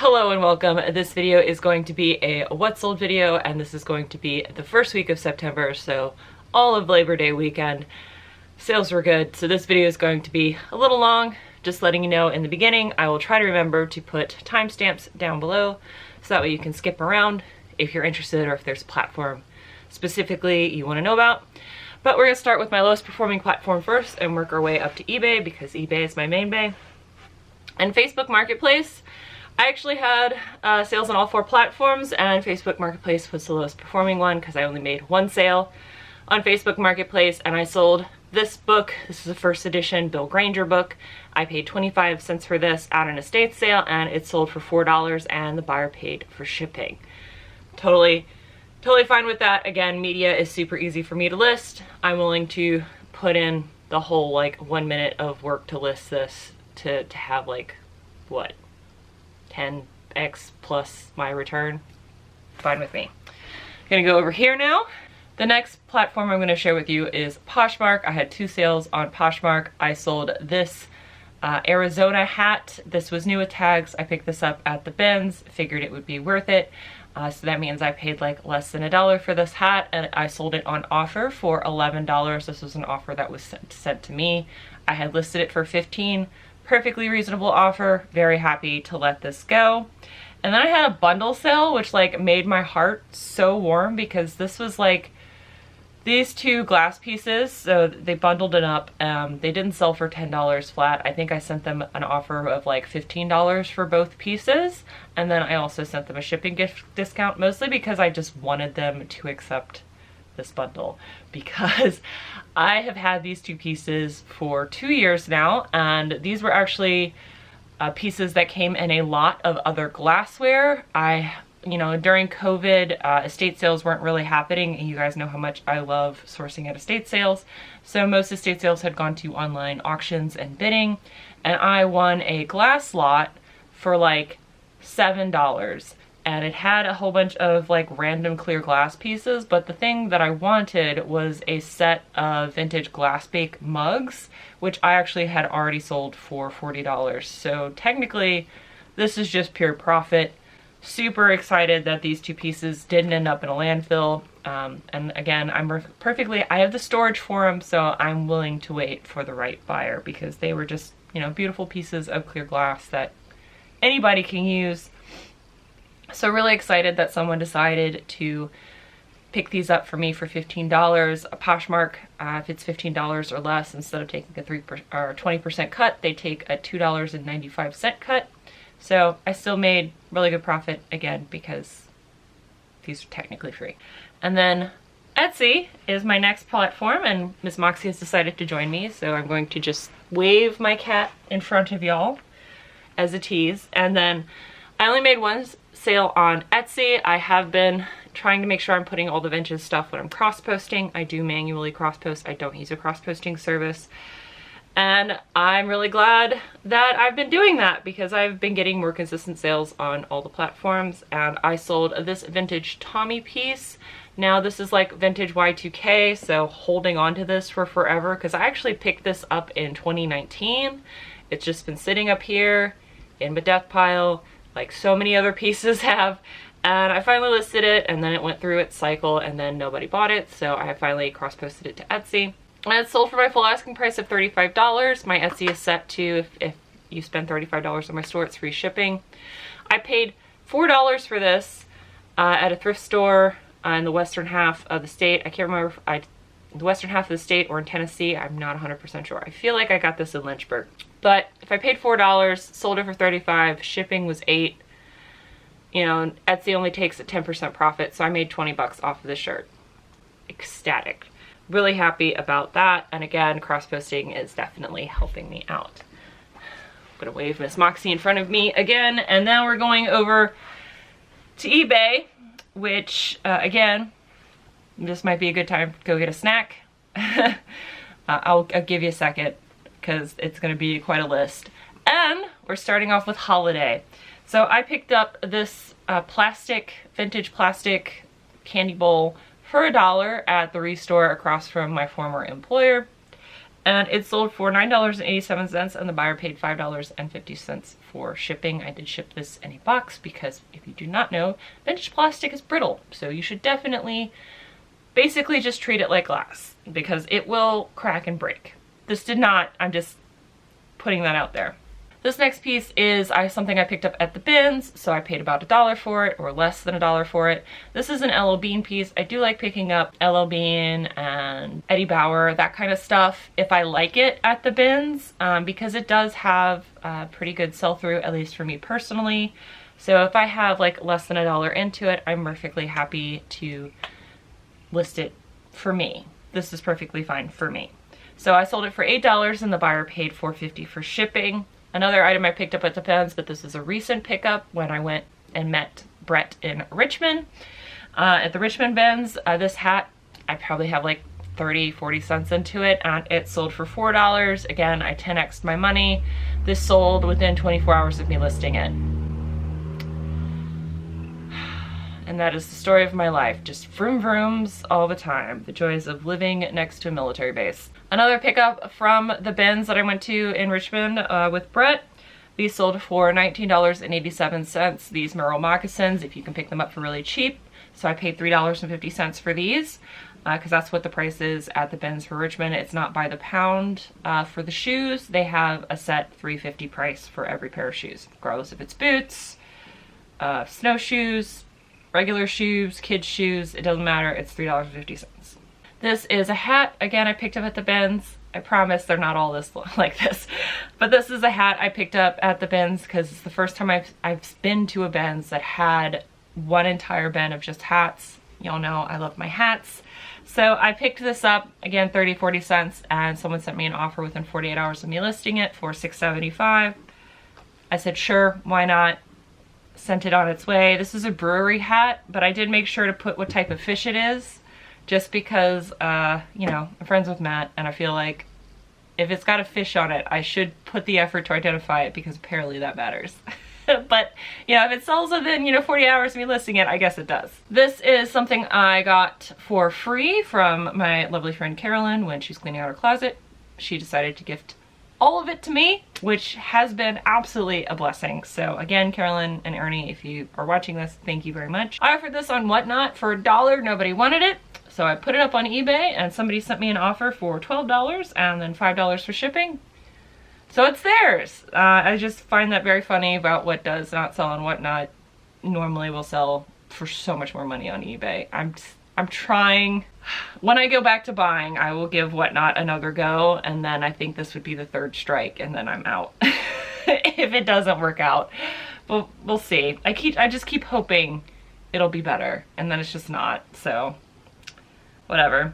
Hello and welcome. This video is going to be a what sold video, and this is going to be the first week of September, so all of Labor Day weekend. Sales were good, so this video is going to be a little long. Just letting you know in the beginning, I will try to remember to put timestamps down below so that way you can skip around if you're interested or if there's a platform specifically you want to know about. But we're going to start with my lowest performing platform first and work our way up to eBay because eBay is my main bay. And Facebook Marketplace, I actually had sales on all 4 platforms, and Facebook Marketplace was the lowest performing one because I only made 1 sale on Facebook Marketplace, and I sold this book. This is a first edition Bill Granger book. I paid 25 cents for this at an estate sale, and it sold for $4, and the buyer paid for shipping. Totally fine with that. Again, media is super easy for me to list. I'm willing to put in the whole 1 minute of work to list this to have what, 10x plus my return. Fine with me. I'm gonna go over here now. The next platform I'm gonna share with you is Poshmark. I had 2 sales on Poshmark. I sold this Arizona hat. This was new with tags. I picked this up at the bins, figured it would be worth it. So that means I paid less than $1 for this hat, and I sold it on offer for $11. This was an offer that was sent to me. I had listed it for $15. Perfectly reasonable offer. Very happy to let this go. And then I had a bundle sale, which made my heart so warm because this was these 2 glass pieces. So they bundled it up. They didn't sell for $10 flat. I think I sent them an offer of $15 for both pieces. And then I also sent them a shipping gift discount, mostly because I just wanted them to accept this bundle, because I have had these 2 pieces for 2 years now, and these were actually pieces that came in a lot of other glassware. During COVID, estate sales weren't really happening, and you guys know how much I love sourcing at estate sales. So most estate sales had gone to online auctions and bidding, and I won a glass lot for $7. And it had a whole bunch of random clear glass pieces, but the thing that I wanted was a set of vintage glass bake mugs, which I actually had already sold for $40. So technically this is just pure profit. Super excited that these 2 pieces didn't end up in a landfill. And again, I have the storage for them, so I'm willing to wait for the right buyer because they were just, beautiful pieces of clear glass that anybody can use. So really excited that someone decided to pick these up for me for $15. A Poshmark, if it's $15 or less, instead of taking a 20% cut, they take a $2.95 cut. So I still made really good profit again because these are technically free. And then Etsy is my next platform, and Miss Moxie has decided to join me, so I'm going to just wave my cat in front of y'all as a tease. And then I only made 1 sale on Etsy. I have been trying to make sure I'm putting all the vintage stuff when I'm cross-posting. I do manually cross-post. I don't use a cross-posting service. And I'm really glad that I've been doing that because I've been getting more consistent sales on all the platforms. And I sold this vintage Tommy piece. Now this is vintage Y2K, so holding on to this for forever because I actually picked this up in 2019. It's just been sitting up here in my death pile like so many other pieces have, and I finally listed it, and then it went through its cycle and then nobody bought it, so I finally cross-posted it to Etsy. And it sold for my full asking price of $35. My Etsy is set to, if you spend $35 on my store, it's free shipping. I paid $4 for this at a thrift store in the western half of the state. I can't remember if the western half of the state or in Tennessee. I'm not 100% sure. I feel like I got this in Lynchburg. But if I paid $4, sold it for $35, shipping was $8, and Etsy only takes a 10% profit, so I made 20 bucks off of this shirt. Ecstatic. Really happy about that, and again, cross-posting is definitely helping me out. I'm gonna wave Miss Moxie in front of me again, and now we're going over to eBay, which, again, this might be a good time to go get a snack. I'll give you a second because it's going to be quite a list. And we're starting off with holiday. So I picked up this vintage plastic candy bowl for $1 at the Restore across from my former employer. And it sold for $9.87 and the buyer paid $5.50 for shipping. I did ship this in a box because if you do not know, vintage plastic is brittle. So you should definitely basically just treat it like glass because it will crack and break. This did not, I'm just putting that out there. This next piece is something I picked up at the bins, so I paid about $1 for it, or less than $1 for it. This is an LL Bean piece. I do like picking up LL Bean and Eddie Bauer, that kind of stuff, if I like it at the bins, because it does have pretty good sell-through, at least for me personally. So if I have like less than $1 into it, I'm perfectly happy to list it for me. This is perfectly fine for me. So I sold it for $8 and the buyer paid $4.50 for shipping. Another item I picked up at the bins, but this is a recent pickup when I went and met Brett in Richmond. At the Richmond bins, this hat, I probably have like 30-40 cents into it, and it sold for $4. Again, I 10x'd my money. This sold within 24 hours of me listing it. And that is the story of my life. Just vroom vrooms all the time. The joys of living next to a military base. Another pickup from the bins that I went to in Richmond with Brett. These sold for $19.87. These Merrell moccasins, if you can pick them up for really cheap. So I paid $3.50 for these because that's what the price is at the bins for Richmond. It's not by the pound. For the shoes, they have a set $3.50 price for every pair of shoes, regardless if it's boots, snowshoes, regular shoes, kids shoes, it doesn't matter, it's $3.50. This is a hat, again, I picked up at the bins. I promise they're not all this like this, but this is a hat I picked up at the bins because it's the first time I've been to a bins that had one entire bin of just hats. Y'all know I love my hats. So I picked this up, again, 30-40 cents, and someone sent me an offer within 48 hours of me listing it for $6.75. I said, sure, why not? Sent it on its way. This is a brewery hat, but I did make sure to put what type of fish it is, just because, you know, I'm friends with Matt, and I feel like if it's got a fish on it, I should put the effort to identify it because apparently that matters. But, you know, if it sells within, you know, 40 hours of me listing it, I guess it does. This is something I got for free from my lovely friend Carolyn when she's cleaning out her closet. She decided to gift all of it to me, which has been absolutely a blessing. So again, Carolyn and Ernie, if you are watching this, thank you very much. I offered this on Whatnot for $1. Nobody wanted it. So I put it up on eBay and somebody sent me an offer for $12 and then $5 for shipping. So it's theirs. I just find that very funny about what does not sell on Whatnot normally will sell for so much more money on eBay. I'm trying. When I go back to buying, I will give Whatnot another go, and then I think this would be the third strike, and then I'm out. If it doesn't work out. But we'll see. I just keep hoping it'll be better, and then it's just not, so whatever.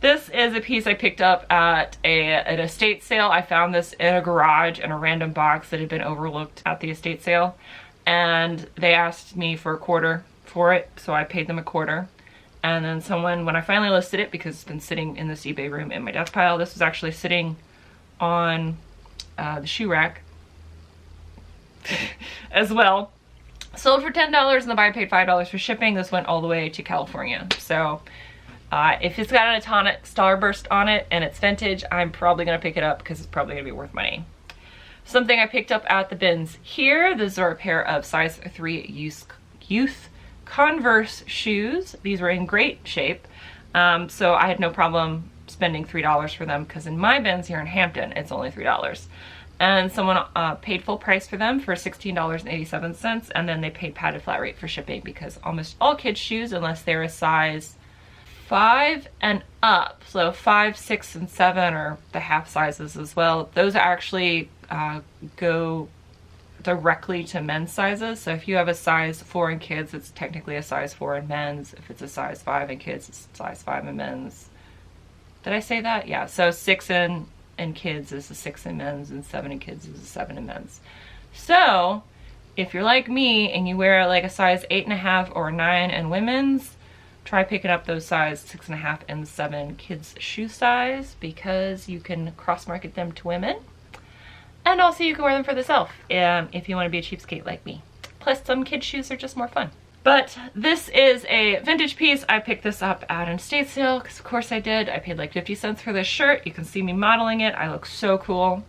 This is a piece I picked up at an estate sale. I found this in a garage in a random box that had been overlooked at the estate sale, and they asked me for $0.25 for it, so I paid them $0.25. And then someone, when I finally listed it, because it's been sitting in this eBay room in my desk pile, this was actually sitting on the shoe rack as well. Sold for $10 and the buyer paid $5 for shipping. This went all the way to California. So if it's got an atomic starburst on it and it's vintage, I'm probably going to pick it up because it's probably going to be worth money. Something I picked up at the bins here. These are a pair of size 3 youth Converse shoes. These were in great shape, so I had no problem spending $3 for them because in my bins here in Hampton it's only $3. And someone paid full price for them for $16.87, and then they paid padded flat rate for shipping because almost all kids shoes, unless they're a size 5 and up, so 5, 6, and 7 are the half sizes as well, those actually go directly to men's sizes. So if you have a size 4 in kids, it's technically a size 4 in men's. If it's a size 5 in kids, it's size 5 in men's. Did I say that? Yeah, so 6 in kids is a 6 in men's, and 7 in kids is a 7 in men's. So if you're like me and you wear like a size 8.5 or 9 in women's, try picking up those size 6.5 and 7 kids shoe size, because you can cross market them to women. And also you can wear them for the self if you want to be a cheapskate like me. Plus some kids shoes are just more fun. But this is a vintage piece. I picked this up at an estate sale because of course I did. I paid like 50 cents for this shirt. You can see me modeling it. I look so cool.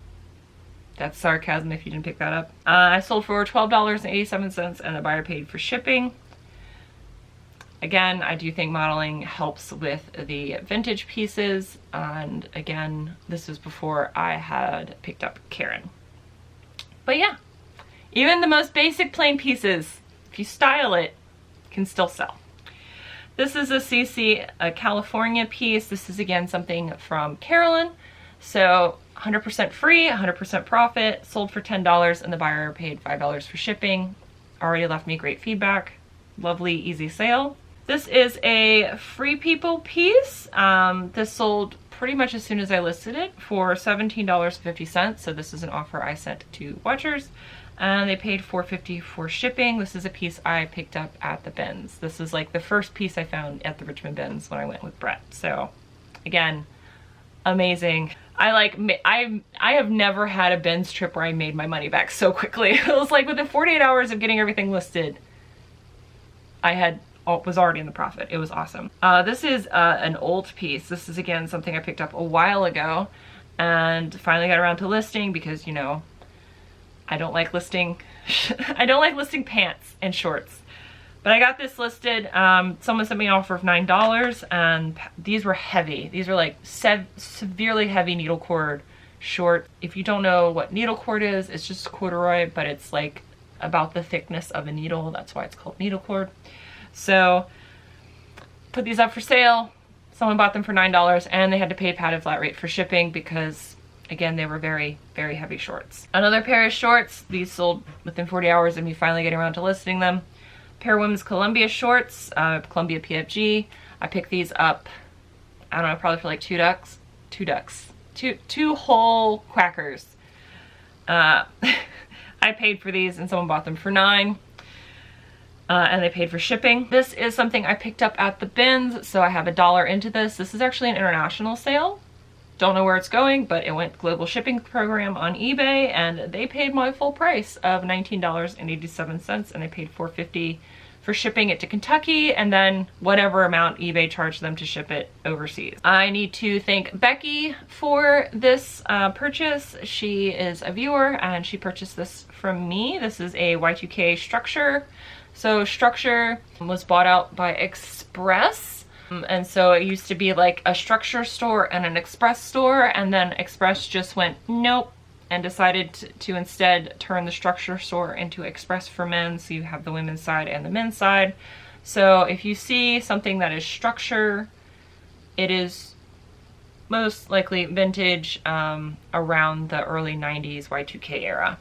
That's sarcasm if you didn't pick that up. I sold for $12.87 and the buyer paid for shipping. Again, I do think modeling helps with the vintage pieces, and again, this was before I had picked up Karen. But yeah, even the most basic plain pieces, if you style it, can still sell. This is a California piece. This is again something from Carolyn. So 100% free, 100% profit, sold for $10 and the buyer paid $5 for shipping. Already left me great feedback. Lovely, easy sale. This is a Free People piece. This sold pretty much as soon as I listed it for $17.50. So this is an offer I sent to watchers and they paid $4.50 for shipping. This is a piece I picked up at the bins. This is like the first piece I found at the Richmond bins when I went with Brett. So again, amazing. I have never had a bins trip where I made my money back so quickly. It was like within 48 hours of getting everything listed, I was already in the profit. It was awesome. This is an old piece. This is again something I picked up a while ago and finally got around to listing because, you know, I don't like listing I don't like listing pants and shorts. But I got this listed. Someone sent me an offer of $9 and these were heavy. These were like severely heavy needle cord short. If you don't know what needle cord is, it's just corduroy, but it's like about the thickness of a needle. That's why it's called needle cord. So put these up for sale. Someone bought them for $9 and they had to pay a padded flat rate for shipping because again, they were very, very heavy shorts. Another pair of shorts. These sold within 40 hours of me finally getting around to listing them. Pair of women's Columbia shorts, Columbia PFG. I picked these up, I don't know, probably for like two whole quackers. I paid for these and someone bought them for $9. And they paid for shipping. This is something I picked up at the bins, so I have $1 into this. This is actually an international sale. Don't know where it's going, but it went global shipping program on eBay and they paid my full price of $19.87 and they paid $4.50 for shipping it to Kentucky and then whatever amount eBay charged them to ship it overseas. I need to thank Becky for this purchase. She is a viewer and she purchased this from me. This is a Y2K structure. So structure was bought out by Express. And so it used to be like a structure store and an Express store, and then Express just went nope and decided to instead turn the structure store into Express for men, so you have the women's side and the men's side. So if you see something that is structure, it is most likely vintage around the early 90s Y2K era.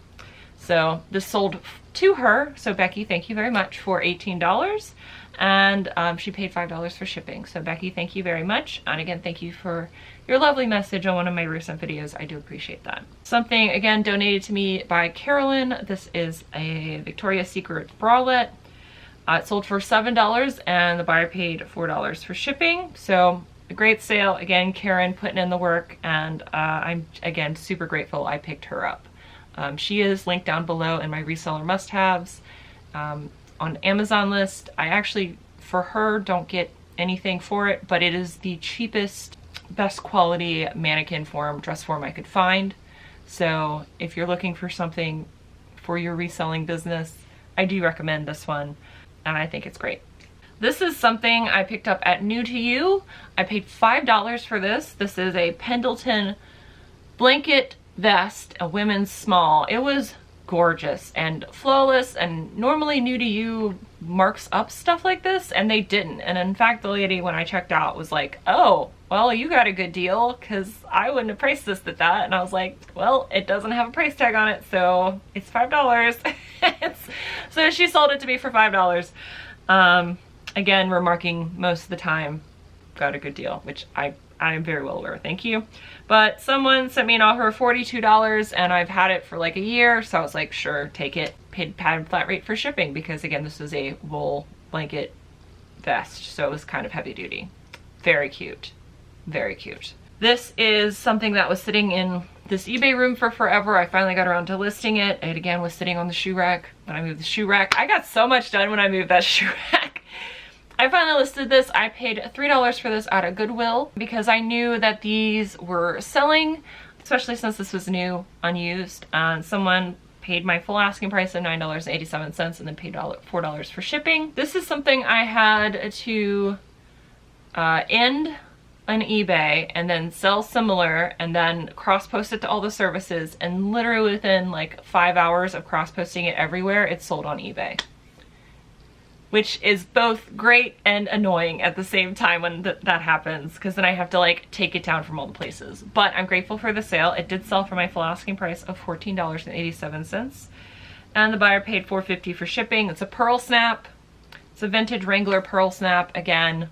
So this sold to her, so Becky, thank you very much, for $18. And she paid $5 for shipping. So Becky, thank you very much. And again, thank you for your lovely message on one of my recent videos. I do appreciate that. Something, again, donated to me by Carolyn. This is a Victoria's Secret bralette. It sold for $7 and the buyer paid $4 for shipping. So a great sale. Again, Karen putting in the work and I'm, again, super grateful I picked her up. She is linked down below in my reseller must-haves. On Amazon list. I actually, for her, don't get anything for it, but it is the cheapest, best quality mannequin form, dress form I could find. So if you're looking for something for your reselling business, I do recommend this one, and I think it's great. This is something I picked up at New to You. I paid $5 for this. This is a Pendleton blanket vest, a women's small. It was gorgeous and flawless, and normally New to You marks up stuff like this and they didn't. And in fact, the lady when I checked out was like, oh, well, you got a good deal because I wouldn't have priced this at that. And I was like, well, it doesn't have a price tag on it, so it's $5. So she sold it to me for $5. Again, remarking most of the time, got a good deal, which I am very well aware, thank you. But someone sent me an offer of $42 and I've had it for like a year, so I was like, sure, take it. Paid padded flat rate for shipping because again, this is a wool blanket vest, so it was kind of heavy duty. Very cute, very cute. This is something that was sitting in this eBay room for forever. I finally got around to listing it. It again was sitting on the shoe rack. When I moved the shoe rack, I got so much done when I moved that shoe rack. I finally listed this. I paid $3 for this out of Goodwill because I knew that these were selling especially since this was new, unused. Someone paid my full asking price of $9.87 and then paid $4 for shipping. This is something I had to end on eBay and then sell similar and then cross-post it to all the services, and literally within like 5 hours of cross-posting it everywhere, it's sold on eBay. Which is both great and annoying at the same time when that happens, because then I have to like take it down from all the places. But I'm grateful for the sale. It did sell for my full asking price of $14.87. And the buyer paid $4.50 for shipping. It's a pearl snap. It's a vintage Wrangler pearl snap. Again,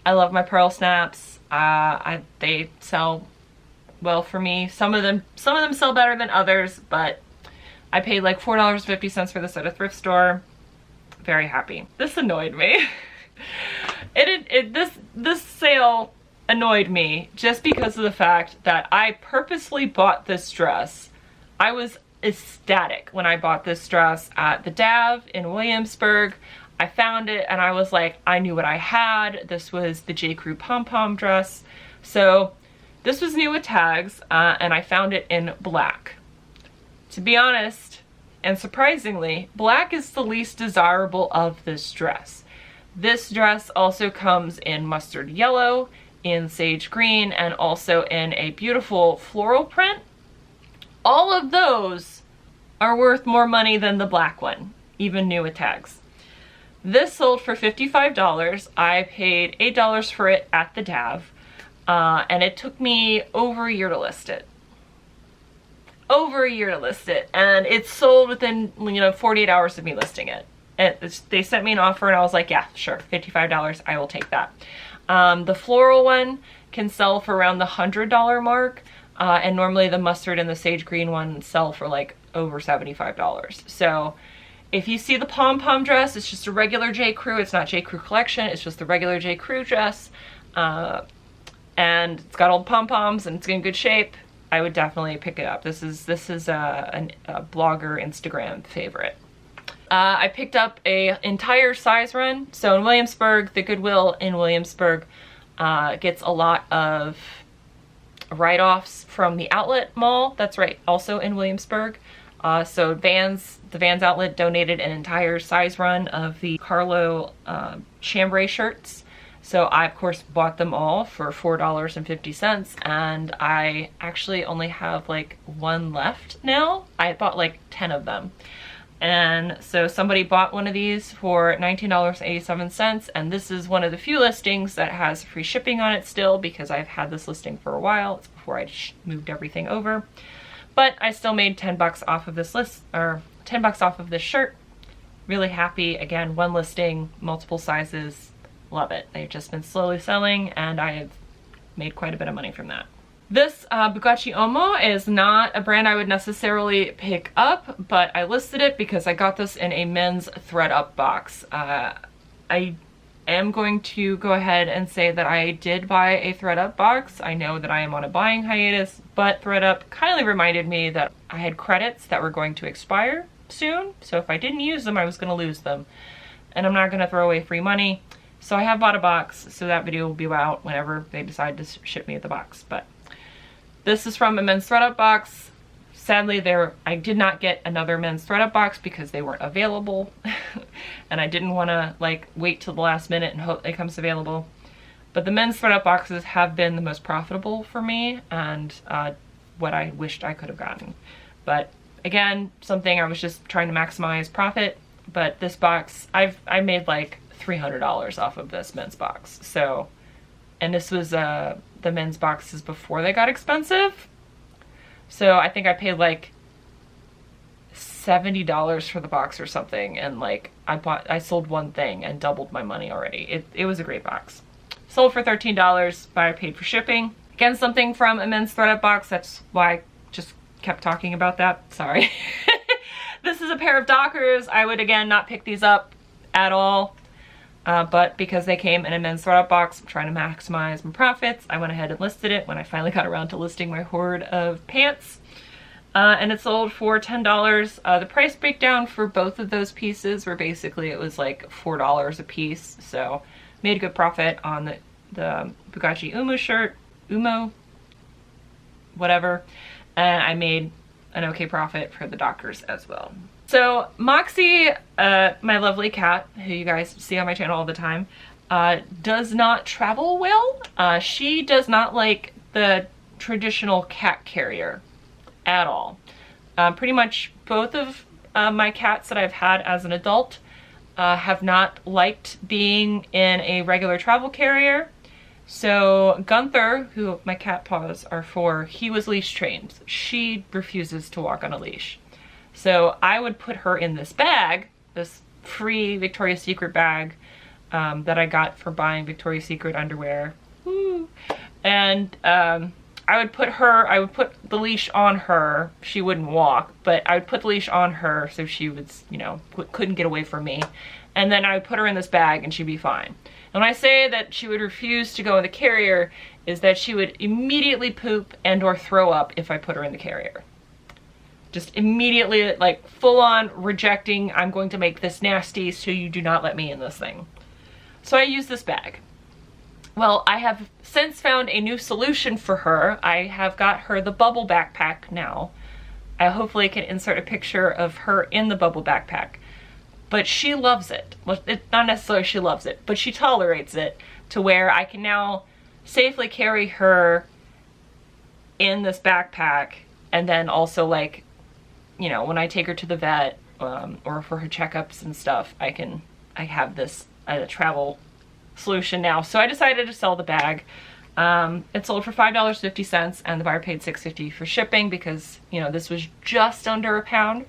I love my pearl snaps. They sell well for me. Some of them sell better than others, but I paid like $4.50 for this at a thrift store. Very happy. This annoyed me. This sale annoyed me just because of the fact that I purposely bought this dress. I was ecstatic when I bought this dress at the Dav in Williamsburg. I found it and I was like, I knew what I had. This was the J. Crew pom-pom dress. So this was new with tags, and I found it in black. To be honest, and surprisingly, black is the least desirable of this dress. This dress also comes in mustard yellow, in sage green, and also in a beautiful floral print. All of those are worth more money than the black one, even new with tags. This sold for $55. I paid $8 for it at the Dav, and it took me over a year to list it. Over a year to list it, and it sold within 48 hours of me listing it. They sent me an offer and I was like, yeah, sure, $55, I will take that. The floral one can sell for around the $100 mark, and normally the mustard and the sage green one sell for like over $75. So if you see the pom-pom dress, it's just a regular J. Crew. It's not J. Crew collection, it's just the regular J. Crew dress, and it's got old pom-poms and it's in good shape. I would definitely pick it up. This is a blogger Instagram favorite. I picked up a entire size run. So in Williamsburg, the Goodwill in Williamsburg gets a lot of write-offs from the outlet mall. That's right, also in Williamsburg. So the Vans outlet donated an entire size run of the Carlo chambray shirts. So I, of course, bought them all for $4.50, and I actually only have like one left now. I bought like 10 of them. And so somebody bought one of these for $19.87, and this is one of the few listings that has free shipping on it still, because I've had this listing for a while. It's before I moved everything over. But I still made 10 bucks off of this list, or 10 bucks off of this shirt. Really happy. Again, one listing, multiple sizes. Love it. They've just been slowly selling, and I have made quite a bit of money from that. This Bugatti Uomo is not a brand I would necessarily pick up, but I listed it because I got this in a men's thread-up box. I am going to go ahead and say that I did buy a thread-up box. I know that I am on a buying hiatus, but thread-up kindly reminded me that I had credits that were going to expire soon, so if I didn't use them, I was going to lose them. And I'm not going to throw away free money. So I have bought a box, so that video will be out whenever they decide to ship me the box. But this is from a men's thread-up box. Sadly, I did not get another men's thread-up box because they weren't available. And I didn't want to like wait till the last minute and hope it comes available. But the men's thread-up boxes have been the most profitable for me, and what I wished I could have gotten. But again, something I was just trying to maximize profit. But this box, I made like $300 off of this men's box. So, and this was the men's boxes before they got expensive. So I think I paid like $70 for the box or something, and like I sold one thing and doubled my money already. It was a great box. Sold for $13, buyer paid for shipping. Again, something from a men's thread-up box. That's why I just kept talking about that. Sorry. This is a pair of Dockers. I would again not pick these up at all. But because they came in a men's thread-up box, I'm trying to maximize my profits. I went ahead and listed it when I finally got around to listing my hoard of pants. And it sold for $10. The price breakdown for both of those pieces were basically, it was like $4 a piece. So made a good profit on the Bugatti Uomo shirt. Uomo? whatever. And I made an okay profit for the doctors as well. So Moxie, my lovely cat, who you guys see on my channel all the time, does not travel well. She does not like the traditional cat carrier at all. Pretty much both of my cats that I've had as an adult have not liked being in a regular travel carrier. So Gunther, who my cat paws are for, he was leash trained. She refuses to walk on a leash. So I would put her in this bag, this free Victoria's Secret bag that I got for buying Victoria's Secret underwear. Woo. And I would put the leash on her. She wouldn't walk, but I would put the leash on her so she would, you know, couldn't get away from me. And then I would put her in this bag and she'd be fine. And when I say that she would refuse to go in the carrier, is that she would immediately poop and or throw up if I put her in the carrier. Just immediately, like, full on rejecting, I'm going to make this nasty, so you do not let me in this thing. So I use this bag. Well, I have since found a new solution for her. I have got her the bubble backpack now. I hopefully can insert a picture of her in the bubble backpack. But she loves it. Well, not necessarily she loves it, but she tolerates it to where I can now safely carry her in this backpack, and then also, like, you know, when I take her to the vet or for her checkups and stuff, I have this travel solution now. So I decided to sell the bag. It sold for $5.50 and the buyer paid $6.50 for shipping because, you know, this was just under a pound.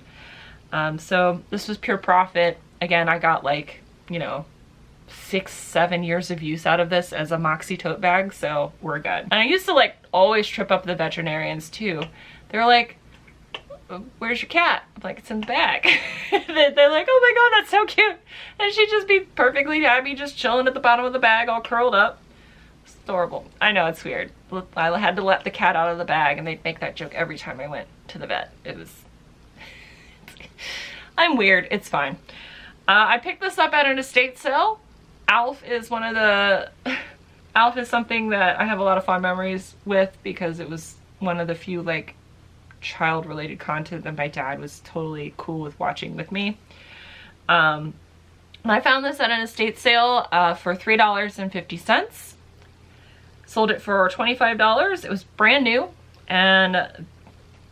So this was pure profit. Again, I got, like, you know, 6-7 years of use out of this as a Moxie tote bag, so we're good. And I used to, like, always trip up the veterinarians too. They're like, where's your cat? I'm like, it's in the bag. They're like, oh my god, that's so cute. And she'd just be perfectly happy just chilling at the bottom of the bag all curled up. It's adorable. I know, it's weird. I had to let the cat out of the bag and they'd make that joke every time I went to the vet. It was... I'm weird, it's fine. I picked this up at an estate sale. Alf is one of the... Alf is something that I have a lot of fond memories with because it was one of the few, like, child-related content that my dad was totally cool with watching with me. I found this at an estate sale for $3.50. Sold it for $25. It was brand new, and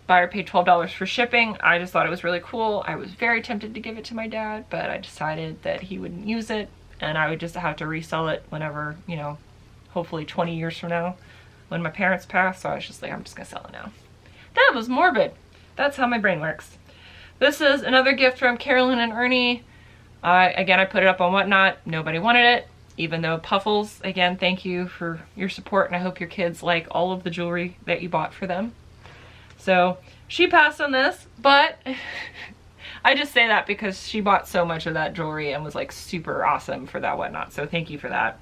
buyer paid $12 for shipping. I just thought it was really cool. I was very tempted to give it to my dad, but I decided that he wouldn't use it, and I would just have to resell it whenever, you know, hopefully 20 years from now when my parents pass. So I was just like, I'm just gonna sell it now. That was morbid. That's how my brain works. This is another gift from Carolyn and Ernie. Again, I put it up on Whatnot. Nobody wanted it, even though Puffles, again, thank you for your support, and I hope your kids like all of the jewelry that you bought for them. So she passed on this, but I just say that because she bought so much of that jewelry and was like super awesome for that Whatnot. So thank you for that.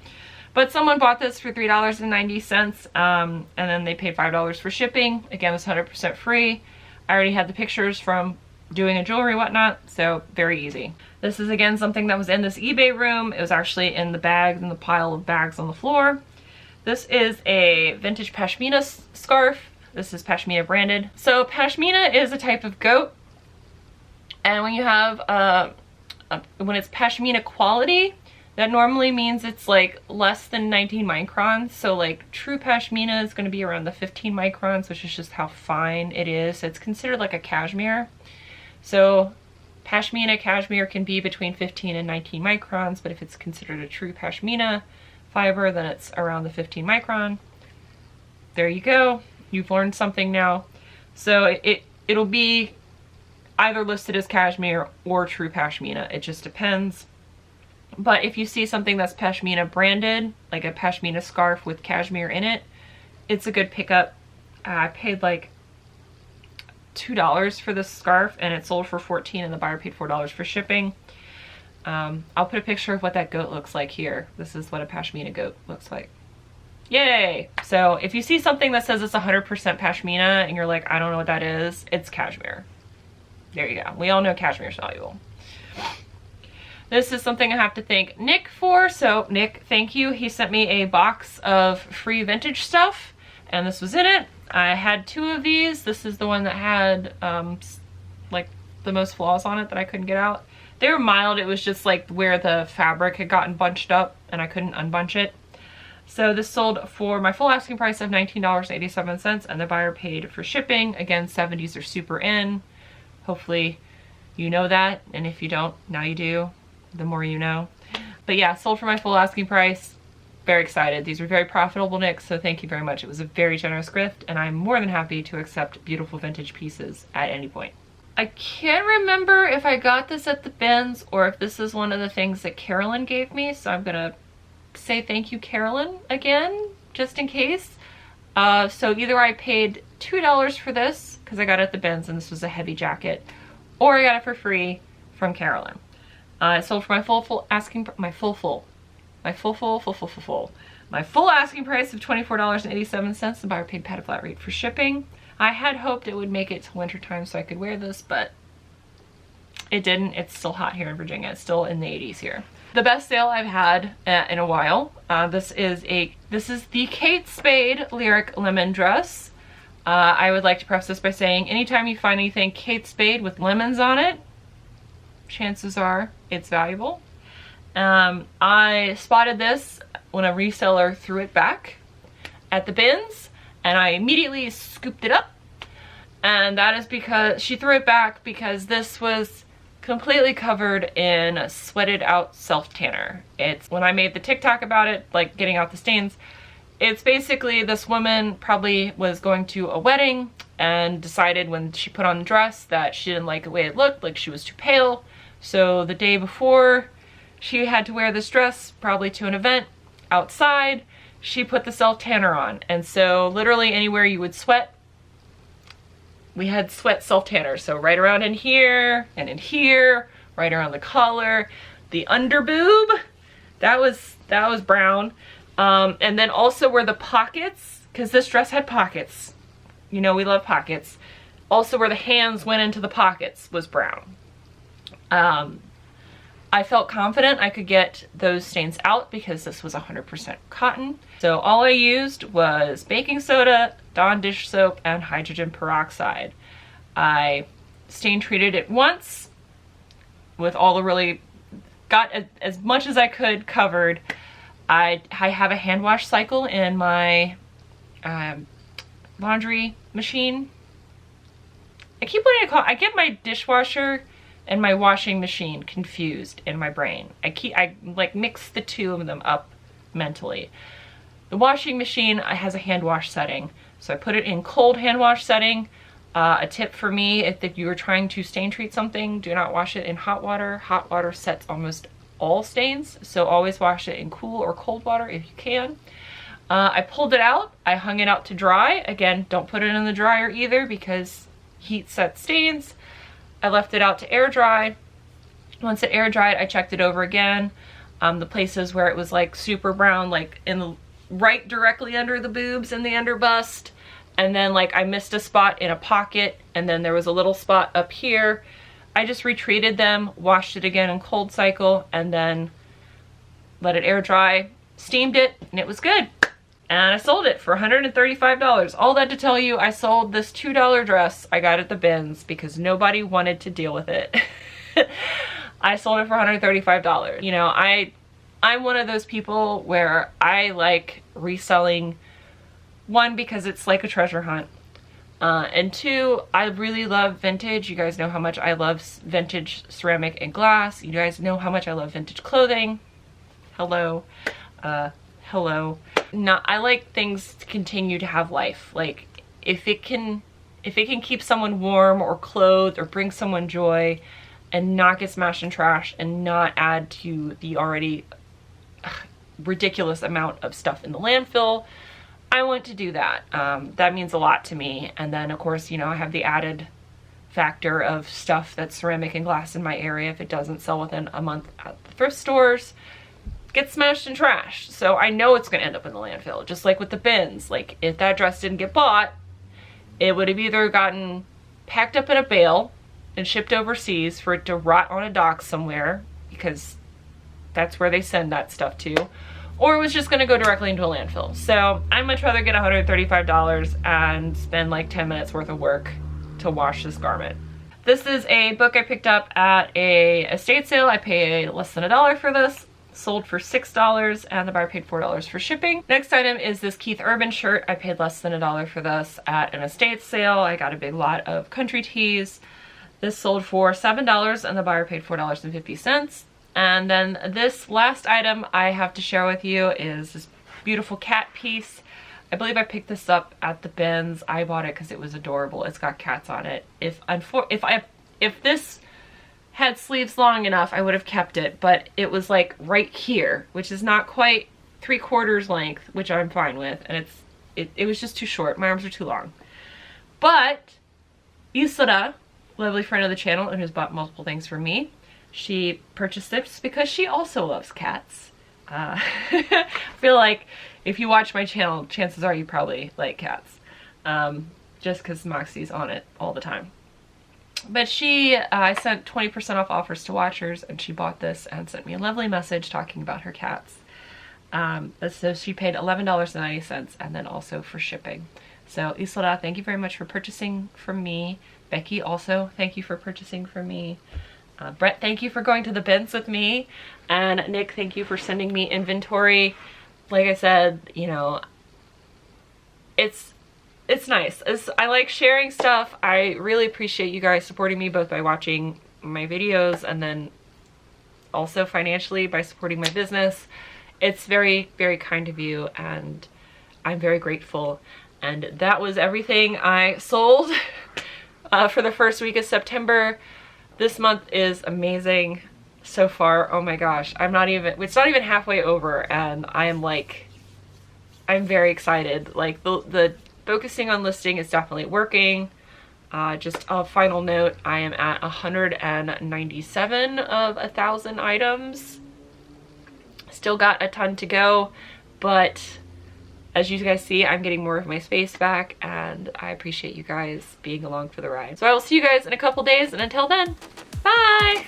But someone bought this for $3.90, and then they paid $5 for shipping. Again, it's 100% free. I already had the pictures from doing a jewelry Whatnot, so very easy. This is, again, something that was in this eBay room. It was actually in the bag, in the pile of bags on the floor. This is a vintage pashmina scarf. This is pashmina branded. So pashmina is a type of goat, and when you have when it's pashmina quality, that normally means it's like less than 19 microns. So like true pashmina is going to be around the 15 microns, which is just how fine it is. So it's considered like a cashmere. So pashmina cashmere can be between 15 and 19 microns, but if it's considered a true pashmina fiber, then it's around the 15 micron. There you go. You've learned something now. So it'll be either listed as cashmere or true pashmina. It just depends. But if you see something that's pashmina branded, like a pashmina scarf with cashmere in it, it's a good pickup. I paid like $2 for this scarf, and it sold for $14, and the buyer paid $4 for shipping. I'll put a picture of what that goat looks like here. This is what a pashmina goat looks like. Yay! So if you see something that says it's 100% pashmina and you're like, I don't know what that is, it's cashmere. There you go. We all know cashmere is valuable. This is something I have to thank Nick for. So Nick, thank you. He sent me a box of free vintage stuff, and this was in it. I had 2 of these. This is the one that had like the most flaws on it that I couldn't get out. They were mild, it was just like where the fabric had gotten bunched up and I couldn't unbunch it. So this sold for my full asking price of $19.87 and the buyer paid for shipping. Again, 70s are super in. Hopefully you know that, and if you don't, now you do. The more you know. But yeah, sold for my full asking price. Very excited. These were very profitable nicks, so thank you very much. It was a very generous gift, and I'm more than happy to accept beautiful vintage pieces at any point. I can't remember if I got this at the bins or if this is one of the things that Carolyn gave me, so I'm gonna say thank you, Carolyn, again, just in case. So either I paid $2 for this, because I got it at the bins and this was a heavy jacket, or I got it for free from Carolyn. I sold for my full asking price of $24.87. The buyer paid a flat rate for shipping. I had hoped it would make it to winter time so I could wear this, but it didn't. It's still hot here in Virginia. It's still in the 80s here. The best sale I've had in a while. This is the Kate Spade Lyric Lemon dress. I would like to preface this by saying anytime you find anything Kate Spade with lemons on it, chances are it's valuable. I spotted this when a reseller threw it back at the bins, and I immediately scooped it up. And that is because she threw it back because this was completely covered in sweated out self tanner. It's when I made the TikTok about it, like getting out the stains, it's basically this woman probably was going to a wedding and decided when she put on the dress that she didn't like the way it looked, like she was too pale. So the day before she had to wear this dress, probably to an event outside, she put the self tanner on. And so literally anywhere you would sweat, we had sweat self tanner. So right around in here and in here, right around the collar, the under boob, that was brown. And then also where the pockets, because this dress had pockets, you know we love pockets, also where the hands went into the pockets was brown. I felt confident I could get those stains out because this was 100% cotton. So all I used was baking soda, Dawn dish soap, and hydrogen peroxide. I stain treated it once with all the really, got as much as I could covered. I have a hand wash cycle in my laundry machine. I keep wanting to call, I get my dishwasher and my washing machine confused in my brain. I like mix the two of them up mentally. The washing machine has a hand wash setting, so I put it in cold hand wash setting. A tip for me, if you are trying to stain treat something, do not wash it in hot water. Hot water sets almost all stains, so always wash it in cool or cold water if you can. I pulled it out, I hung it out to dry. Again, don't put it in the dryer either because heat sets stains. I left it out to air dry. Once it air dried, I checked it over again. The places where it was like super brown, like in the right directly under the boobs and the under bust. And then like I missed a spot in a pocket, and then there was a little spot up here. I just retreated them, washed it again in cold cycle, and then let it air dry, steamed it, and it was good. And I sold it for $135. All that to tell you, I sold this $2 dress I got at the bins because nobody wanted to deal with it. I sold it for $135. You know, I'm one of those people where I like reselling, one, because it's like a treasure hunt. And two, I really love vintage. You guys know how much I love vintage ceramic and glass. You guys know how much I love vintage clothing. Hello. Hello. I like things to continue to have life. Like if it can keep someone warm or clothed or bring someone joy and not get smashed and trashed and not add to the already ridiculous amount of stuff in the landfill, I want to do that. That means a lot to me. And then of course, you know, I have the added factor of stuff that's ceramic and glass in my area. If it doesn't sell within a month at the thrift stores, get smashed and trashed. So I know it's gonna end up in the landfill, just like with the bins. Like if that dress didn't get bought, it would have either gotten packed up in a bale and shipped overseas for it to rot on a dock somewhere, because that's where they send that stuff to, or it was just gonna go directly into a landfill. So I'd much rather get $135 and spend like 10 minutes worth of work to wash this garment. This is a book I picked up at a estate sale. I paid less than $1 for this. Sold for $6 and the buyer paid $4 for shipping. Next item is this Keith Urban shirt. I paid less than $1 for this at an estate sale. I got a big lot of country tees. This sold for $7 and the buyer paid $4.50. And then this last item I have to share with you is this beautiful cat piece. I believe I picked this up at the bins. I bought it because it was adorable. It's got cats on it. If this had sleeves long enough, I would have kept it, but it was like right here, which is not quite 3/4 length, which I'm fine with, and it was just too short. My arms are too long. But Elizaveta, lovely friend of the channel and who's bought multiple things for me, she purchased this because she also loves cats. I feel like if you watch my channel, chances are you probably like cats, just because Moxie's on it all the time. But I sent 20% off offers to watchers, and she bought this and sent me a lovely message talking about her cats. So she paid $11.90 and then also for shipping. So Elizaveta, thank you very much for purchasing from me. Becky, also thank you for purchasing from me. Brett, thank you for going to the bins with me. And Nick, thank you for sending me inventory. Like I said, you know, it's nice. I like sharing stuff. I really appreciate you guys supporting me both by watching my videos and then also financially by supporting my business. It's very, very kind of you, and I'm very grateful. And that was everything I sold for the first week of September. This month is amazing so far. Oh my gosh, it's not even halfway over, and I'm very excited. Like the focusing on listing is definitely working. Just a final note, I am at 197 of 1,000 items. Still got a ton to go, but as you guys see, I'm getting more of my space back, and I appreciate you guys being along for the ride. So I will see you guys in a couple days, and until then, bye!